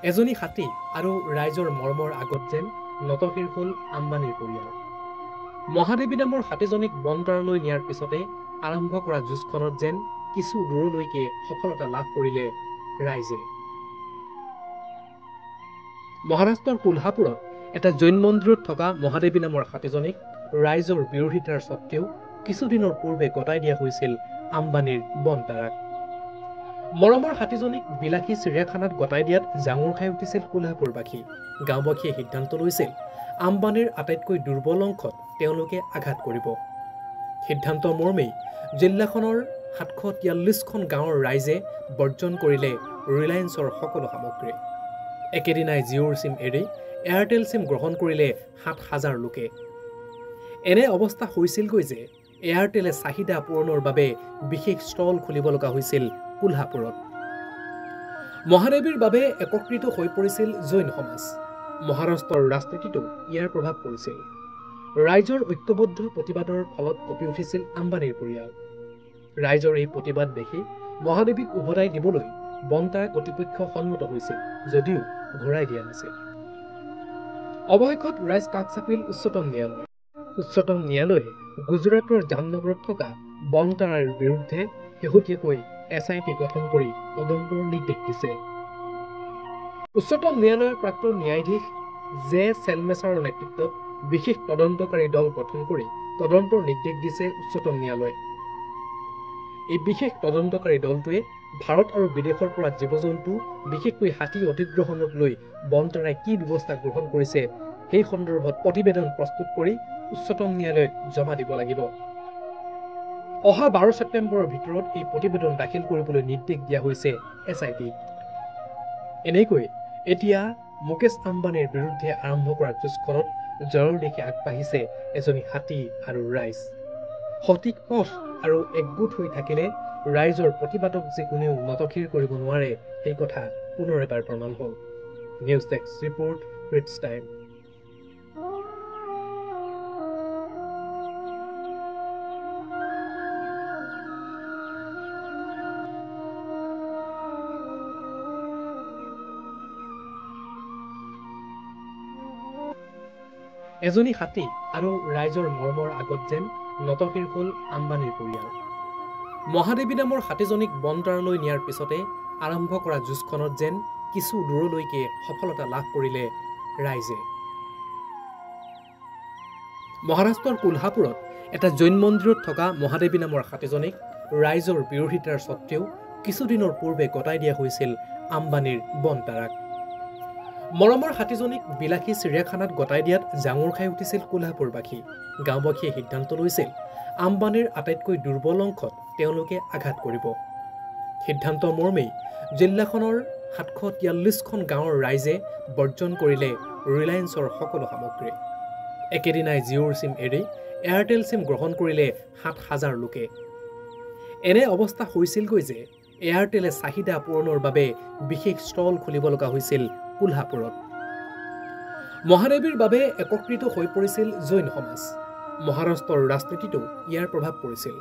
এজনী হাতী আৰু ৰাইজৰ মৰমৰ আগত যেন নতশিৰ হ'ল আম্বানীৰ পৰিয়াল। মহাদেৱী নামৰ হাতীজনীক বনতাৰালৈ নিয়াৰ পিছতে আৰম্ভ কৰা যুঁজখনত যেন কিছু দূৰলৈকে সফলতা লাভ কৰিলে ৰাইজে। মহাৰাষ্ট্ৰৰ কোলহাপুৰত এটা জৈন মন্দিৰত থকা মহাদেৱী নামৰ হাতীজনীক ৰাইজৰ বিৰোধিতাৰ স্বত্বেও কিছুদিনৰ পূৰ্বে গতাই দিয়া হৈছিল আম্বানীৰ বনতাৰাক। মৰমৰ হাতীজনীক বিলাসী চিৰিয়াখানাত গতাই দিয়াত জাঙুৰ খাই উঠিছিল কোলহাপুৰবাসী। গাঁওবাসীয়ে সিদ্ধান্ত লৈছিল আম্বানীৰ আটাইতকৈ দুৰ্বল অংশত তেওঁলোকে আঘাত কৰিব। সিদ্ধান্ত মৰ্মেই জিলাখনৰ ৭৪৩খন গাঁৱৰ ৰাইজে বৰ্জন কৰিলে ৰিলায়েন্সৰ সকলো সামগ্ৰী। একেদিনাই জিঅ'ৰ চিম এৰি এয়াৰটেল চিম গ্ৰহণ কৰিলে ৭,০০০ লোকে। এনে অৱস্থা হৈছিলগৈ যে এয়াৰটেলে চাহিদা পূৰণৰ বাবে বিশেষ ষ্টল খুলিব লগা হৈছিল কোলহাপুৰত। মহাদেৱীৰ বাবে একত্ৰিত হৈ পৰিছিল জৈন সমাজ। মহাৰাষ্ট্ৰৰ ৰাজনীতিতো ইয়াৰ প্ৰভাৱ পৰিছিল। ৰাইজৰ ঐক্যবদ্ধ প্ৰতিবাদৰ ফলত কঁপি উঠিছিল আম্বানীৰ পৰিয়াল। ৰাইজৰ এই প্ৰতিবাদ দেখি মহাদেৱীক উভতাই দিবলৈ বনতাৰা কৰ্তৃপক্ষ সন্মত হৈছিল যদিও ঘূৰাই দিয়া নাছিল। অৱশেষত ৰাইজ কাষ চাপিল উচ্চতম ন্যায়ালয়। উচ্চতম ন্যায়ালয়ে গুজৰাটৰ জামনগৰত থকা বনতাৰাৰ বিৰুদ্ধে শেহতীয়াকৈ SIT গঠন কৰি তদন্তৰ নিৰ্দেশ দিছে। উচ্চতম ন্যায়ালয়ৰ প্ৰাক্তন ন্যায়াধীশ জে চেলমেছাৰৰ নেতৃত্বত বিশেষ তদন্তকাৰী দল গঠন কৰি তদন্তৰ নিৰ্দেশ দিছে উচ্চতম ন্যায়ালয়ে। এই বিশেষ তদন্তকাৰী দলটোৱে ভাৰত আৰু বিদেশৰ পৰা জীৱ-জন্তু বিশেষকৈ হাতী অধিগ্ৰহণক লৈ বনতাৰাই কি ব্যৱস্থা গ্ৰহণ কৰিছে সেই সন্দৰ্ভত প্ৰতিবেদন প্ৰস্তুত কৰি উচ্চতম ন্যায়ালয়ত জমা দিব লাগিব। অহা 12 ছেপ্টেম্বৰৰ ভিতৰত এই প্ৰতিবেদন দাখিল কৰিবলৈ নিৰ্দেশ দিয়া হৈছে SITক। এনেকৈ এতিয়া মুকেশ আম্বানীৰ বিৰুদ্ধে আৰম্ভ কৰা যুঁজখনত জয়ৰ দিশে আগবাঢ়িছে এজনী হাতী আৰু ৰাইজ। সঠিক পথ আৰু একগোট হৈ থাকিলে ৰাইজৰ প্ৰতিবাদক যে কোনেও নতশিৰ কৰিব নোৱাৰে সেই কথা পুনৰ এবাৰ প্ৰমাণ হ'ল। News desk report, ৰিটছ time. এজনী হাতী আৰু ৰাইজৰ মৰমৰ আগত যেন নতশিৰ হ'ল আম্বানীৰ পৰিয়াল। মহাদেৱী নামৰ হাতীজনীক বনতাৰালৈ নিয়াৰ পিছতে আৰম্ভ কৰা যুঁজখনত যেন কিছু দূৰলৈকে সফলতা লাভ কৰিলে ৰাইজে। মহাৰাষ্ট্ৰৰ কোলহাপুৰত এটা জৈন মন্দিৰত থকা মহাদেৱী নামৰ হাতীজনীক ৰাইজৰ বিৰোধিতাৰ স্বত্বেও কিছুদিনৰ পূৰ্বে গতাই দিয়া হৈছিল আম্বানীৰ বনতাৰাক। মৰমৰ হাতীজনীক বিলাসী চিৰিয়াখানাত গতাই দিয়াত জাঙুৰ খাই উঠিছিল কোলহাপুৰবাসী। গাঁওবাসীয়ে সিদ্ধান্ত লৈছিল আম্বানীৰ আটাইতকৈ দুৰ্বল অংশত তেওঁলোকে আঘাত কৰিব। সিদ্ধান্ত মৰ্মেই জিলাখনৰ ৭৪৩খন গাঁৱৰ ৰাইজে বৰ্জন কৰিলে ৰিলায়েন্সৰ সকলো সামগ্ৰী। একেদিনাই জিঅ'ৰ চিম এৰি এয়াৰটেল চিম গ্ৰহণ কৰিলে ৭,০০০ লোকে। এনে অৱস্থা হৈছিলগৈ যে এয়াৰটেলে চাহিদা পূৰণৰ বাবে বিশেষ ষ্টল খুলিব লগা হৈছিল কোলহাপুৰত। মহাদেৱীৰ বাবে একত্ৰিত হৈ পৰিছিল জৈন সমাজ। মহাৰাষ্ট্ৰৰ ৰাজনীতিতো ইয়াৰ প্ৰভাৱ পৰিছিল।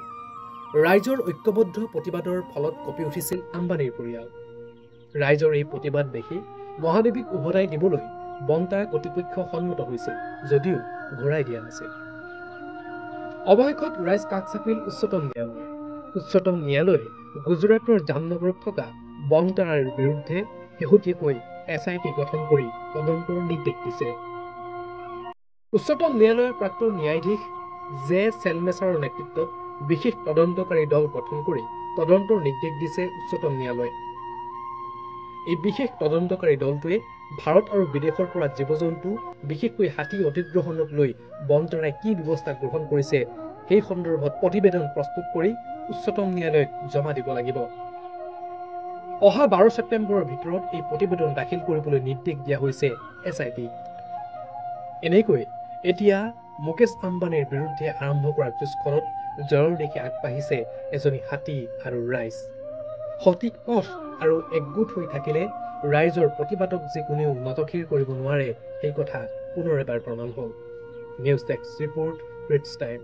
ৰাইজৰ ঐক্যবদ্ধ প্ৰতিবাদৰ ফলত কঁপি উঠিছিল আম্বানীৰ পৰিয়াল। ৰাইজৰ এই প্ৰতিবাদ দেখি মহাদেৱীক উভতাই দিবলৈ বনতাৰা কৰ্তৃপক্ষ সন্মত হৈছিল যদিও ঘূৰাই দিয়া নাছিল। অৱশেষত ৰাইজ কাষ চাপিল উচ্চতম ন্যায়ালয়। উচ্চতম ন্যায়ালয়ে গুজৰাটৰ জামনগৰত থকা বনতাৰাৰ বিৰুদ্ধে শেহতীয়াকৈ SIT গঠন কৰি তদন্তৰ নিৰ্দেশ দিছে। উচ্চতম ন্যায়ালয়ৰ প্ৰাক্তন ন্যায়াধীশ জে চেলমেছাৰৰ নেতৃত্বত বিশেষ তদন্তকাৰী দল গঠন কৰি তদন্তৰ নিৰ্দেশ দিছে উচ্চতম ন্যায়ালয়ে। এই বিশেষ তদন্তকাৰী দলটোৱে ভাৰত আৰু বিদেশৰ পৰা জীৱ-জন্তু বিশেষকৈ হাতী অধিগ্ৰহণক লৈ বনতাৰাই কি ব্যৱস্থা গ্ৰহণ কৰিছে সেই সন্দৰ্ভত প্ৰতিবেদন প্ৰস্তুত কৰি উচ্চতম ন্যায়ালয়ত জমা দিব লাগিব। অহা 12 ছেপ্টেম্বৰৰ ভিতৰত এই প্ৰতিবেদন দাখিল কৰিবলৈ নিৰ্দেশ দিয়া হৈছে SITক। এনেকৈ এতিয়া মুকেশ আম্বানীৰ বিৰুদ্ধে আৰম্ভ কৰা যুঁজখনত জয়ৰ দিশে আগবাঢ়িছে এজনী হাতী আৰু ৰাইজ। সঠিক পথ আৰু একগোট হৈ থাকিলে ৰাইজৰ প্ৰতিবাদক যে কোনেও নতশিৰ কৰিব নোৱাৰে সেই কথা পুনৰ এবাৰ প্ৰমাণ হ'ল। News desk report, ৰিটছ time.